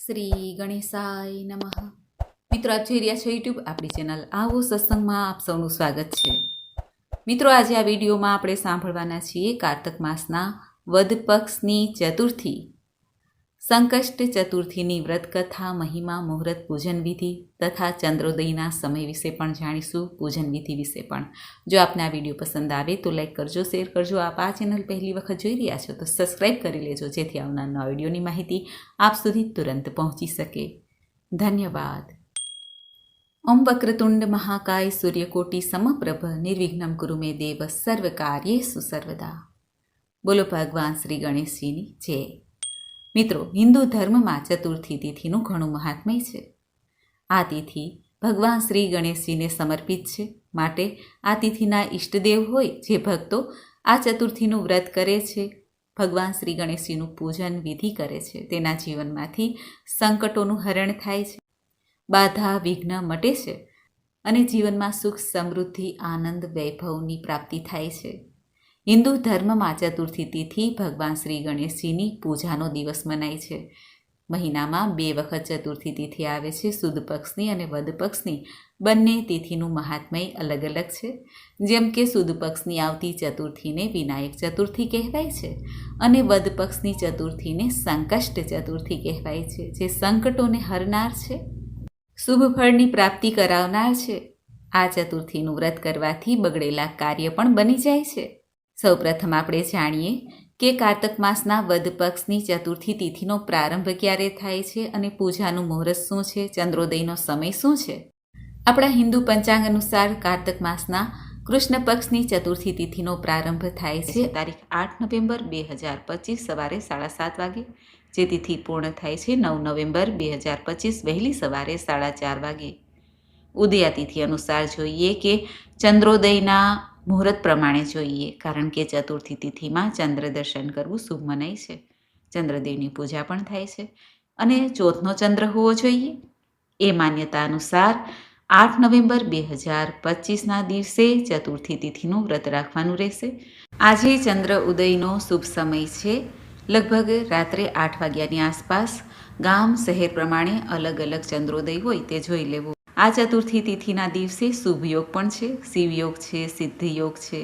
શ્રી ગણેશાય નમઃ. મિત્રો, આપ જોઈ રહ્યા છો યુટ્યુબ આપણી ચેનલ આવો સત્સંગમાં આપ સૌનું સ્વાગત છે. મિત્રો, આજે આ વિડીયોમાં આપણે સાંભળવાના છીએ કારતક માસના વદ પક્ષની ચતુર્થી, સંકષ્ટ ચતુર્થીની વ્રત કથા, મહિમા, મુહૂર્ત, પૂજન વિધિ તથા ચંદ્રોદયના સમય વિશે પણ જાણીશું, પૂજન વિધિ વિશે પણ. જો આપને આ વિડીયો પસંદ આવે તો લાઈક કરજો, શેર કરજો. આપ આ ચેનલ પહેલી વખત જોઈ રહ્યા છો તો સબસ્ક્રાઈબ કરી લેજો, જેથી આવનાર નવા વિડીયોની માહિતી આપ સુધી તુરંત પહોંચી શકે. ધન્યવાદ. ઓમ વક્રતુંડ મહાકાય સૂર્યકોટી સમપ્રભ નિર્વિઘ્નમ કુરુ મે દેવ સર્વ કાર્યેષુ સર્વદા. બોલો ભગવાન શ્રી ગણેશજીની જય. મિત્રો, હિન્દુ ધર્મમાં ચતુર્થી તિથિનું ઘણું મહાત્મ્ય છે. આ તિથિ ભગવાન શ્રી ગણેશજીને સમર્પિત છે, માટે આ તિથિના ઈષ્ટદેવ હોય જે ભક્તો આ ચતુર્થીનું વ્રત કરે છે, ભગવાન શ્રી ગણેશજીનું પૂજન વિધિ કરે છે, તેના જીવનમાંથી સંકટોનું હરણ થાય છે, બાધા વિઘ્ન મટે છે અને જીવનમાં સુખ, સમૃદ્ધિ, આનંદ, વૈભવની પ્રાપ્તિ થાય છે. હિન્દુ ધર્મમાં ચતુર્થી તિથિ ભગવાન શ્રી ગણેશજીની પૂજાનો દિવસ મનાય છે. મહિનામાં 2 વખત ચતુર્થી તિથિ આવે છે. સુદ પક્ષની અને વદ પક્ષની બંને તિથિનું મહાત્મ્ય અલગ અલગ છે. જેમ કે સુદ પક્ષની આવતી ચતુર્થીને વિનાયક ચતુર્થી કહેવાય છે અને વદ પક્ષની ચતુર્થીને સંકષ્ટ ચતુર્થી કહેવાય છે, જે સંકટોને હરનાર છે, શુભ ફળની પ્રાપ્તિ કરાવનાર છે. આ ચતુર્થીનું વ્રત કરવાથી બગડેલા કાર્ય પણ બની જાય છે. સૌપ્રથમ આપણે જાણીએ કે કારતક માસના વદ પક્ષની ચતુર્થી તિથિનો પ્રારંભ ક્યારે થાય છે અને પૂજાનું મુહૂર્ત શું છે, ચંદ્રોદયનો સમય શું છે. આપણા હિન્દુ પંચાંગ અનુસાર કારતક માસના કૃષ્ણ પક્ષની ચતુર્થી તિથિનો પ્રારંભ થાય છે તારીખ 8 નવેમ્બર 2025 સવારે 7:30 વાગે, જે તિથિ પૂર્ણ થાય છે 9 નવેમ્બર 2025 વહેલી સવારે 4:30 વાગે. ઉદયાતિથિ અનુસાર જોઈએ કે ચંદ્રોદયના મુહૂર્ત પ્રમાણે જોઈએ, કારણ કે ચતુર્થી તિથિમાં ચંદ્ર દર્શન કરવું શુભ મનાય છે. ચંદ્રદેવની પૂજા પણ થાય છે અને ચોથનો ચંદ્ર હોવો જોઈએ. એ માન્યતા અનુસાર 8 નવેમ્બર 2025ના દિવસે ચતુર્થી તિથિનું વ્રત રાખવાનું રહેશે. આજે ચંદ્ર ઉદયનો શુભ સમય છે, લગભગ રાત્રે 8 વાગ્યાની આસપાસ. ગામ શહેર પ્રમાણે અલગ અલગ ચંદ્રોદય હોય તે જોઈ લેવું. આ ચતુર્થી તિથિના દિવસે શુભ યોગ પણ છે, શિવયોગ છે, સિદ્ધિ યોગ છે.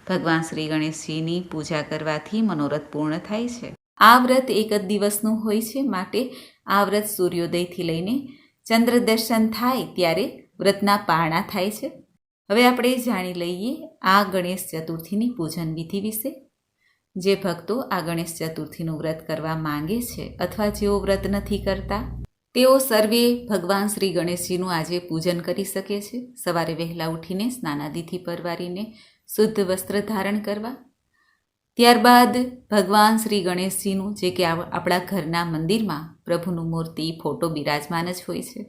ભગવાન શ્રી ગણેશજીની પૂજા કરવાથી મનોરથ પૂર્ણ થાય છે. આ વ્રત એક જ દિવસનું હોય છે, માટે આ વ્રત સૂર્યોદયથી લઈને ચંદ્ર દર્શન થાય ત્યારે વ્રતના પારણા થાય છે. હવે આપણે જાણી લઈએ આ ગણેશ ચતુર્થીની પૂજન વિધિ વિશે. જે ભક્તો આ ગણેશ ચતુર્થીનું વ્રત કરવા માંગે છે અથવા જેઓ વ્રત નથી કરતા, તેઓ સર્વે ભગવાન શ્રી ગણેશજીનું આજે પૂજન કરી શકે છે. સવારે વહેલા ઉઠીને સ્નાનાદિથી પરવારીને શુદ્ધ વસ્ત્ર ધારણ કરવા, ત્યારબાદ ભગવાન શ્રી ગણેશજીનું, જે કે આપણા ઘરના મંદિરમાં પ્રભુનું મૂર્તિ, ફોટો બિરાજમાન જ હોય છે,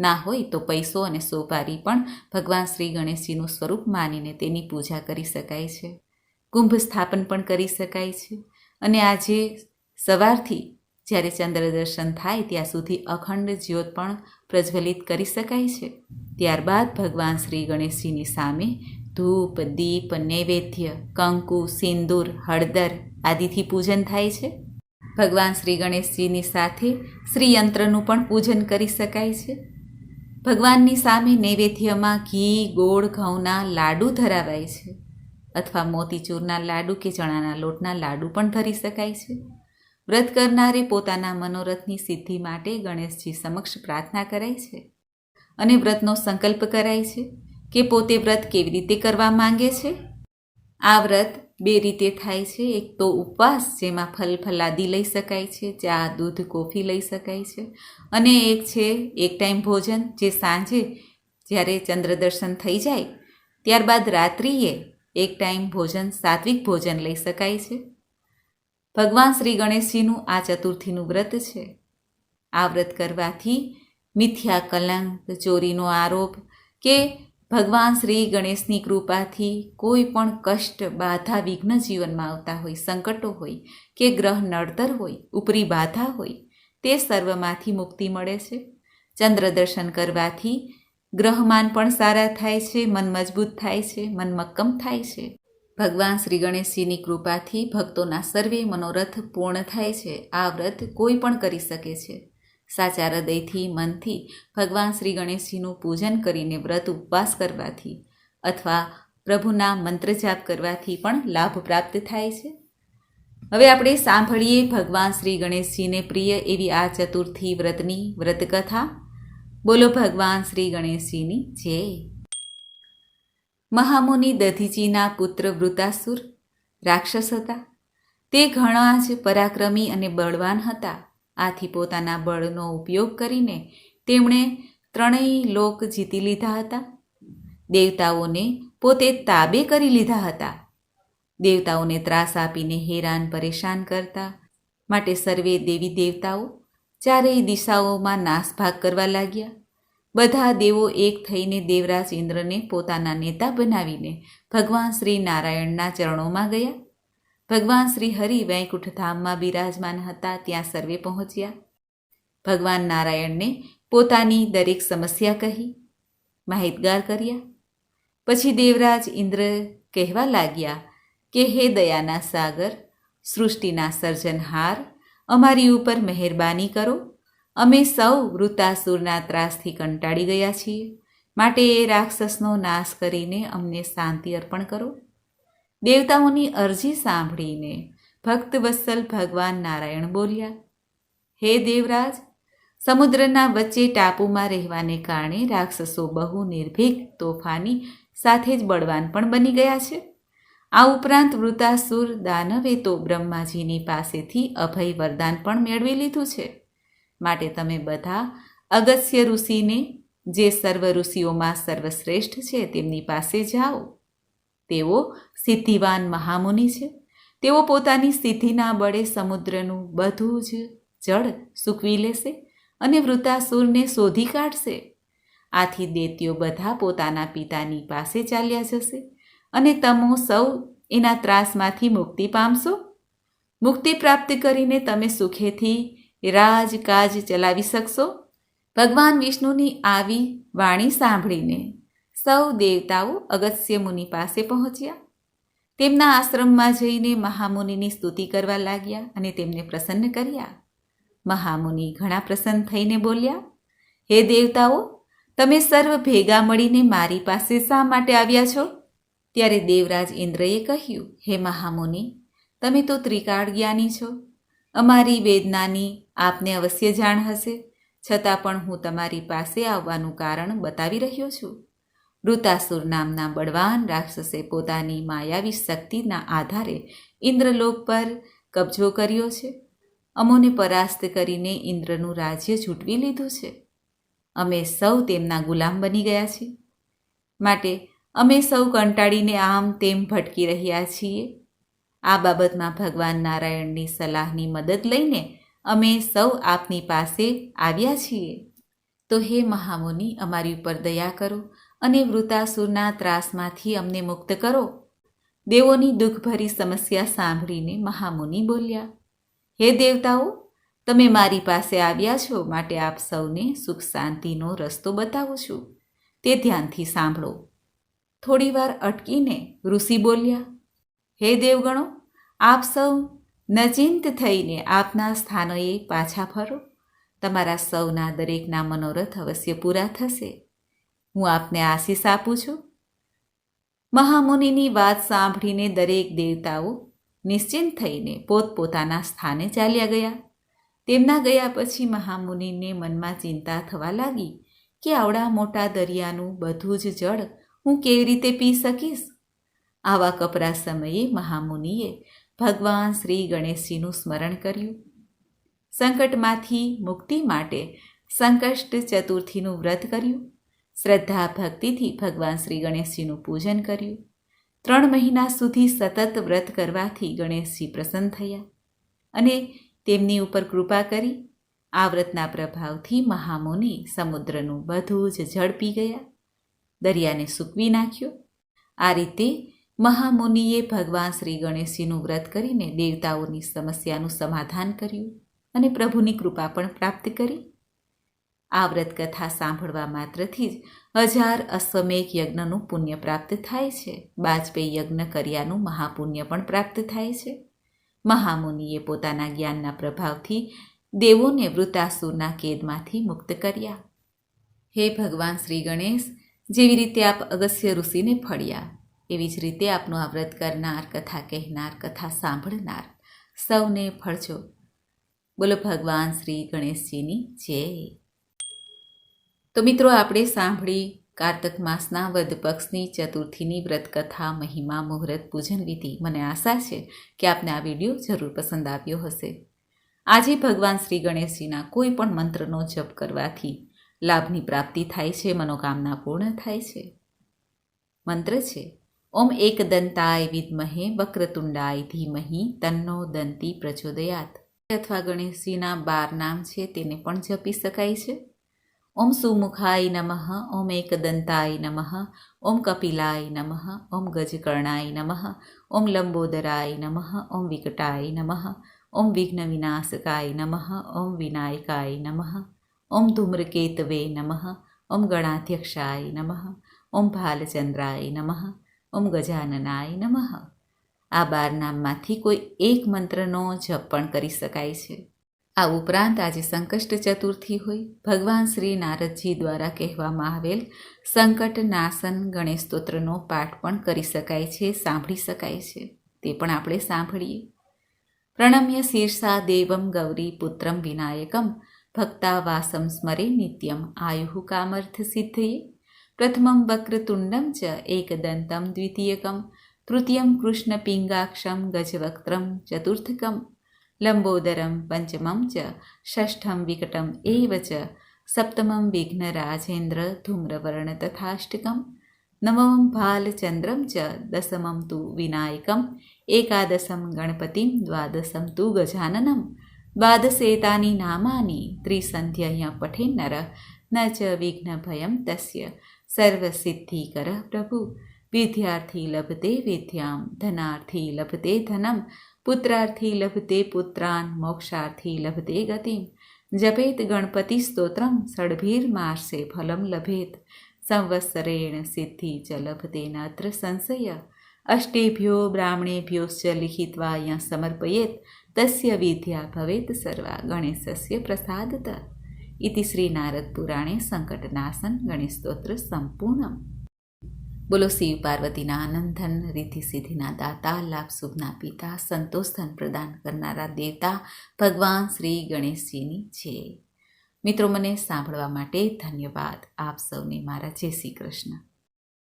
ના હોય તો પૈસો અને સોપારી પણ ભગવાન શ્રી ગણેશજીનું સ્વરૂપ માનીને તેની પૂજા કરી શકાય છે. કુંભ સ્થાપન પણ કરી શકાય છે અને આજે સવારથી જ્યારે ચંદ્ર દર્શન થાય ત્યાં સુધી અખંડ જ્યોત પણ પ્રજ્વલિત કરી શકાય છે. ત્યારબાદ ભગવાન શ્રી ગણેશજીની સામે ધૂપ, દીપ, નૈવેદ્ય, કંકુ, સિંદૂર, હળદર આદિથી પૂજન થાય છે. ભગવાન શ્રી ગણેશજીની સાથે શ્રીયંત્રનું પણ પૂજન કરી શકાય છે. ભગવાનની સામે નૈવેદ્યમાં ઘી, ગોળ, ઘઉંના લાડુ ધરાવાય છે અથવા મોતીચૂરના લાડુ કે ચણાના લોટના લાડુ પણ ધરી શકાય છે. વ્રત કરનારે પોતાના મનોરથની સિદ્ધિ માટે ગણેશજી સમક્ષ પ્રાર્થના કરાય છે અને વ્રતનો સંકલ્પ કરાય છે કે પોતે વ્રત કેવી રીતે કરવા માંગે છે. આ વ્રત 2 રીતે થાય છે. એક તો ઉપવાસ, જેમાં ફલ ફલાદી લઈ શકાય છે, ચા, દૂધ, કોફી લઈ શકાય છે, અને એક છે એક ટાઈમ ભોજન, જે સાંજે જ્યારે ચંદ્ર દર્શન થઈ જાય ત્યારબાદ રાત્રિએ એક ટાઈમ ભોજન, સાત્વિક ભોજન લઈ શકાય છે. ભગવાન શ્રી ગણેશજીનું આ ચતુર્થીનું વ્રત છે. આ વ્રત કરવાથી મિથ્યા કલંક, ચોરીનો આરોપ કે ભગવાન શ્રી ગણેશની કૃપાથી કોઈ પણ કષ્ટ, બાધા, વિઘ્ન જીવનમાં આવતા હોય, સંકટો હોય કે ગ્રહ નડતર હોય, ઉપરી બાધા હોય, તે સર્વમાંથી મુક્તિ મળે છે. ચંદ્ર દર્શન કરવાથી ગ્રહમાન પણ સારા થાય છે, મન મજબૂત થાય છે, મન મક્કમ થાય છે. ભગવાન શ્રી ગણેશજીની કૃપાથી ભક્તોના સર્વે મનોરથ પૂર્ણ થાય છે. આ વ્રત કોઈ પણ કરી શકે છે. સાચા હૃદયથી મનથી ભગવાન શ્રી ગણેશજીનું પૂજન કરીને વ્રત ઉપવાસ કરવાથી અથવા પ્રભુના મંત્ર જાપ કરવાથી પણ લાભ પ્રાપ્ત થાય છે. હવે આપણે સાંભળીએ ભગવાન શ્રી ગણેશજીને પ્રિય એવી આ ચતુર્થી વ્રતની વ્રતકથા. બોલો ભગવાન શ્રી ગણેશજીની જય. મહામુનિ દધીજીના પુત્ર વૃતાસુર રાક્ષસ હતા. તે ઘણા જ પરાક્રમી અને બળવાન હતા. આથી પોતાના બળનો ઉપયોગ કરીને તેમણે ત્રણેય લોક જીતી લીધા હતા. દેવતાઓને પોતે તાબે કરી લીધા હતા. દેવતાઓને ત્રાસ આપીને હેરાન પરેશાન કરતા માટે સર્વે દેવી દેવતાઓ ચારેય દિશાઓમાં નાસભાગ કરવા લાગ્યા. બધા દેવો એક થઈને દેવરાજ ઇન્દ્રને પોતાના નેતા બનાવીને ભગવાન શ્રી નારાયણના ચરણોમાં ગયા. ભગવાન શ્રી હરિ વૈકુંઠ ધામમાં બિરાજમાન હતા. ત્યાં સર્વે પહોંચ્યા. ભગવાન નારાયણને પોતાની દરેક સમસ્યા કહી માહિતગાર કર્યા. પછી દેવરાજ ઇન્દ્ર કહેવા લાગ્યા કે હે દયાના સાગર, સૃષ્ટિના સર્જનહાર, અમારી ઉપર મહેરબાની કરો. અમે સૌ વૃતાસુરના ત્રાસથી કંટાળી ગયા છીએ. માટે એ રાક્ષસનો નાશ કરીને અમને શાંતિ અર્પણ કરો. દેવતાઓની અરજી સાંભળીને ભક્તવત્સલ ભગવાન નારાયણ બોલ્યા, હે દેવરાજ, સમુદ્રના વચ્ચે ટાપુમાં રહેવાને કારણે રાક્ષસો બહુ નિર્ભીક, તોફાની, સાથે જ બળવાન પણ બની ગયા છે. આ ઉપરાંત વૃતાસુર દાનવે તો બ્રહ્માજીની પાસેથી અભય વરદાન પણ મેળવી લીધું છે. માટે તમે બધા અગસ્ત્ય ઋષિને, જે સર્વ ઋષિઓમાં સર્વશ્રેષ્ઠ છે, તેમની પાસે જાઓ. તેઓ સિદ્ધિવાન મહામુનિ છે. તેઓ પોતાની સિદ્ધિના બળે સમુદ્રનું બધું જ જળ સૂકવી લેશે અને વૃતાસુરને શોધી કાઢશે. આથી દૈત્યો બધા પોતાના પિતાની પાસે ચાલ્યા જશે અને તમો સૌ એના ત્રાસમાંથી મુક્તિ પામશો. મુક્તિ પ્રાપ્ત કરીને તમે સુખેથી રાજકાજ ચલાવી શકશો. ભગવાન વિષ્ણુની આવી વાણી સાંભળીને સૌ દેવતાઓ અગસ્ત્ય મુનિ પાસે પહોંચ્યા. તેમના આશ્રમમાં જઈને મહામુનિની સ્તુતિ કરવા લાગ્યા અને તેમને પ્રસન્ન કર્યા. મહામુનિ ઘણા પ્રસન્ન થઈને બોલ્યા, હે દેવતાઓ, તમે સર્વ ભેગા મળીને મારી પાસે શા માટે આવ્યા છો? ત્યારે દેવરાજ ઇન્દ્રએ કહ્યું, હે મહામુનિ, તમે તો ત્રિકાળ જ્ઞાની છો. અમારી વેદનાની આપને અવશ્ય જાણ હશે. છતાં પણ હું તમારી પાસે આવવાનું કારણ બતાવી રહ્યો છું. વૃતાસુર નામના બળવાન રાક્ષસે પોતાની માયાવી શક્તિના આધારે ઇન્દ્રલોક પર કબજો કર્યો છે. અમોને પરાસ્ત કરીને ઇન્દ્રનું રાજ્ય ઝૂંટવી લીધું છે. અમે સૌ તેમના ગુલામ બની ગયા છીએ. માટે અમે સૌ કંટાળીને આમ તેમ ભટકી રહ્યા છીએ. આ બાબતમાં ભગવાન નારાયણની સલાહની મદદ લઈને અમે સૌ આપની પાસે આવ્યા છીએ. તો હે મહામુનિ, અમારી ઉપર દયા કરો અને વૃતાસુરના ત્રાસમાંથી અમને મુક્ત કરો. દેવોની દુઃખભરી સમસ્યા સાંભળીને મહામુનિ બોલ્યા, હે દેવતાઓ, તમે મારી પાસે આવ્યા છો, માટે આપ સૌને સુખ શાંતિનો રસ્તો બતાવું છું. તે ધ્યાનથી સાંભળો. થોડીવાર અટકીને ઋષિ બોલ્યા, હે દેવગણો, આપ સૌ નચિંત થઈને આપના સ્થાનોએ પાછા ફરો. તમારા સૌના દરેકના મનોરથ અવશ્ય પૂરા થશે. હું આપને આશીષ આપું છું. મહામુનિની વાત સાંભળીને દરેક દેવતાઓ નિશ્ચિંત થઈને પોતપોતાના સ્થાને ચાલ્યા ગયા. તેમના ગયા પછી મહામુનિને મનમાં ચિંતા થવા લાગી કે આવડા મોટા દરિયાનું બધું જ જળ હું કેવી રીતે પી શકીશ? આવા કપરા સમયે મહામુનિએ ભગવાન શ્રી ગણેશજીનું સ્મરણ કર્યું. સંકટમાંથી મુક્તિ માટે સંકષ્ટ ચતુર્થીનું વ્રત કર્યું. શ્રદ્ધા ભક્તિથી ભગવાન શ્રી ગણેશજીનું પૂજન કર્યું. 3 મહિના સુધી સતત વ્રત કરવાથી ગણેશજી પ્રસન્ન થયા અને તેમની ઉપર કૃપા કરી. આ વ્રતના પ્રભાવથી મહામુનિ સમુદ્રનું બધું જ જળ પી ગયા, દરિયાને સૂકવી નાખ્યો. આ રીતે મહામુનિએ ભગવાન શ્રી ગણેશજીનું વ્રત કરીને દેવતાઓની સમસ્યાનું સમાધાન કર્યું અને પ્રભુની કૃપા પણ પ્રાપ્ત કરી. આ વ્રત કથા સાંભળવા માત્રથી જ 1000 અશ્વમેઘ યજ્ઞનું પુણ્ય પ્રાપ્ત થાય છે. બાજપેયી યજ્ઞ કર્યાનું મહાપુણ્ય પણ પ્રાપ્ત થાય છે. મહામુનિએ પોતાના જ્ઞાનના પ્રભાવથી દેવોને વૃતાસુરના કેદમાંથી મુક્ત કર્યા. હે ભગવાન શ્રી ગણેશ, જેવી રીતે આપ અગસ્ત્ય ઋષિને ફળ્યા, એવી જ રીતે આપનું આ વ્રત કરનાર, કથા કહેનાર, કથા સાંભળનાર સૌને ફળજો. બોલો ભગવાન શ્રી ગણેશજીની જય. તો મિત્રો, આપણે સાંભળી કારતક માસના વદ પક્ષની ચતુર્થીની વ્રતકથા, મહિમા, મુહૂર્ત, પૂજન વિધિ. મને આશા છે કે આપને આ વિડીયો જરૂર પસંદ આવ્યો હશે. આજે ભગવાન શ્રી ગણેશજીના કોઈ પણ મંત્રનો જપ કરવાથી લાભની પ્રાપ્તિ થાય છે, મનોકામના પૂર્ણ થાય છે. મંત્ર છે ઓમ એકદંતાય વિદ્મહે વક્રતુંડાય ધીમહિ તન્નો દંતી પ્રચોદયાત. અથવા ગણેશજીના 12 નામ છે, તેને પણ જપી શકાય છે. ઓમ સુમુખાય નમઃ, ઓમ એકદંતાય નમઃ, ઓમ કપિલાય નમઃ, ઓમ ગજકર્ણાય નમઃ, ઓમ લંબોદરાય નમઃ, ઓમ વિકટાય નમઃ, ઓમ વિઘ્ન વિનાશકાય નમઃ, ઓમ વિનાયકાય નમઃ, ઓમ ધૂમ્રકેતવે નમઃ, ઓમ ગણાધ્યક્ષાય નમઃ, ઓમ ભાલચંદ્રાય નમઃ, ઓમ ગજાનનાય નમઃ. આ 12 નામમાંથી કોઈ એક મંત્રનો જપ પણ કરી શકાય છે. આ ઉપરાંત આજે સંકષ્ટ ચતુર્થી હોય, ભગવાન શ્રી નારદજી દ્વારા કહેવામાં આવેલ સંકટ નાશન ગણેશ સ્તોત્રનો પાઠ પણ કરી શકાય છે, સાંભળી શકાય છે. તે પણ આપણે સાંભળીએ. પ્રણમ્ય શીર્ષા દેવમ ગૌરી પુત્રમ વિનાયકમ ભક્તાવાસમ સ્મરે નિત્યમ આયુઃ કામર્થ સિદ્ધયે. પ્રથમમ વક્રતુંડમ ચ એકદંતમ દ્વિતીયકમ તૃતીયમ કૃષ્ણપિંગાક્ષમ ગજવક્ત્રમ ચતુર્થકમ લંબોદરમ પંચમમ ચ ષષ્ઠમ વિકટમ એવ ચ સપ્તમમ વિઘ્નરાજેન્દ્ર ધૂમ્રવર્ણ તથાષ્ટકમ નવમમ ભાલચંદ્રમ ચ દશમમ તુ વિનાયકમ એકાદશમ ગણપતિમ દ્વાદશમ તુ ગજાનનમ દ્વાદશેતાની નામાની ત્રિસંધ્યય પઠે નર ન ચ વિઘ્નભયમ તસ્ય સર્વસિદ્ધિકર પ્રભુ. વિદ્યાર્થી લભતે વિદ્યામ, ધનાર્થી લભતે ધનમ, પુત્રાર્થી લભતે પુત્રાન, મોક્ષાર્થી લભતે ગતિમ. જપેત ગણપતિ સ્તોત્રમ ષડભીર્માસે ફલમ લભેત. સંવત્સરેણ સિદ્ધિ ચ લભતે નત્ર સંશય. અષ્ટેભ્યો બ્રાહ્મણેભ્યોશ્ચ લિખિત્વા યં સમર્પયેત તસ્ય વિદ્યા ભવેત સર્વા ગણેશસ્ય પ્રસાદત. ઇતિ શ્રી નારદ પુરાણે સંકટનાશન ગણેશ સ્તોત્ર સંપૂર્ણમ. બોલો શિવ પાર્વતીના આનંદધન, રીતિ સિદ્ધિના દાતા, લાભ શુભના પિતા, સંતોષ ધન પ્રદાન કરનારા દેવતા ભગવાન શ્રી ગણેશજીની જય. મિત્રો, મને સાંભળવા માટે ધન્યવાદ. આપ સૌને મારા જય શ્રી કૃષ્ણ.